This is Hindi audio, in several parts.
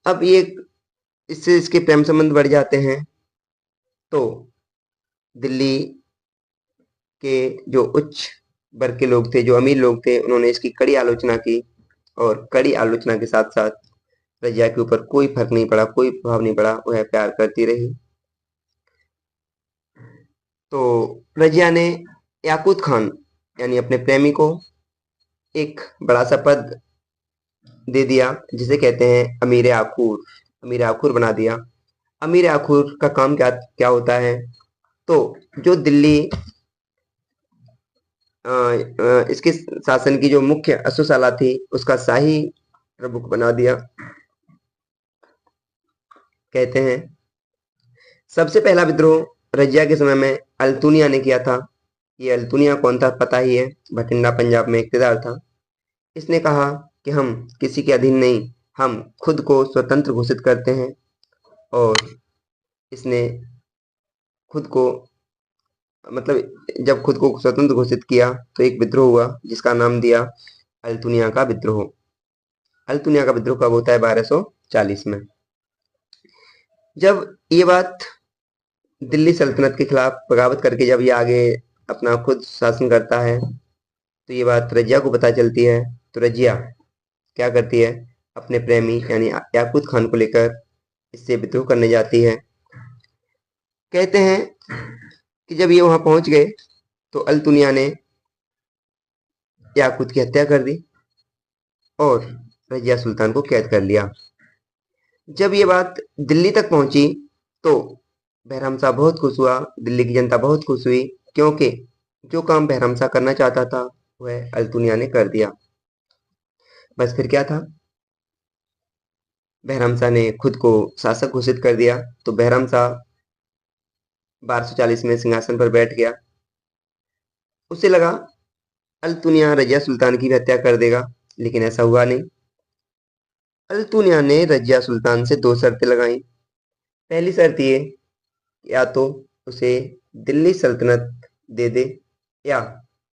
अब ये इससे इसके प्रेम संबंध बढ़ जाते हैं। तो दिल्ली के जो उच्च वर्ग के लोग थे, जो अमीर लोग थे, उन्होंने इसकी कड़ी आलोचना की और कड़ी आलोचना के साथ साथ रजिया के ऊपर कोई फर्क नहीं पड़ा, कोई प्रभाव नहीं पड़ा, वह प्यार करती रही। तो रजिया ने याकूत खान यानी अपने प्रेमी को एक बड़ा सा पद दे दिया, जिसे कहते हैं अमीर आखूर। अमीर आखूर बना दिया। अमीर आखूर का काम क्या क्या होता है? तो जो दिल्ली इसके शासन की जो मुख्य अश्वशाला थी, उसका शाही प्रमुख बना दिया। कहते हैं सबसे पहला विद्रोह रजिया के समय में अल्तुनिया ने किया था। ये अल्तुनिया कौन था पता ही है, बठिंडा पंजाब में इक़्तिदार था। इसने कहा कि हम किसी के अधीन नहीं, हम खुद को स्वतंत्र घोषित करते हैं। और इसने खुद को मतलब जब खुद को स्वतंत्र घोषित किया तो एक विद्रोह हुआ जिसका नाम दिया अल्तुनिया का विद्रोह। अल्तुनिया का विद्रोह कब होता है? 1240 में। जब ये बात दिल्ली सल्तनत के खिलाफ बगावत करके जब ये आगे अपना खुद शासन करता है, तो ये बात रजिया को पता चलती है। तो रजिया क्या करती है? अपने प्रेमी यानी याकूत खान को लेकर इससे विद्रोह करने जाती है। कहते हैं कि जब ये वहां पहुंच गए तो अल्तुनिया ने याकूत की हत्या कर दी और रजिया सुल्तान को कैद कर लिया। जब ये बात दिल्ली तक पहुंची तो बहराम शाह बहुत खुश हुआ, दिल्ली की जनता बहुत खुश हुई, क्योंकि जो काम बहराम शाह करना चाहता था वह अल्तुनिया ने कर दिया। बस फिर क्या था? बहराम शाह ने खुद को शासक घोषित कर दिया। तो बहराम शाह 1240 में सिंहासन पर बैठ गया। उसे लगा अल्तुनिया रजिया सुल्तान की भी हत्या कर देगा, लेकिन ऐसा हुआ नहीं। अल्तुनिया ने रजिया सुल्तान से दो शर्तें लगाई। पहली शर्त ये, या तो उसे दिल्ली सल्तनत दे दे या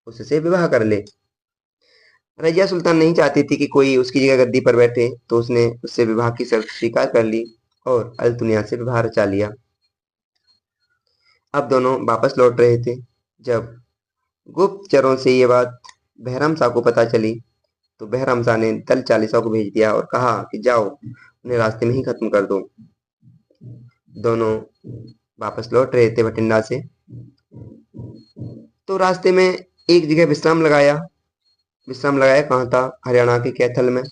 उससे विवाह कर ले। रजिया सुल्तान नहीं चाहती थी कि कोई उसकी जगह गद्दी पर बैठे, तो उसने उससे विवाह की शर्त स्वीकार कर ली और अल्तुनिया से विवाह रचा लिया। अब दोनों वापस लौट रहे थे। जब गुप्तचरों से ये बात बहराम शाह को पता चली तो बहराम शाह ने दल चालीसा को भेज दिया और कहा कि जाओ उन्हें रास्ते में ही खत्म कर दो। दोनों वापस लौट रहे थे बठिंडा से, तो रास्ते में एक जगह विश्राम लगाया। विश्राम लगाया कहाँ था? हरियाणा के कैथल में।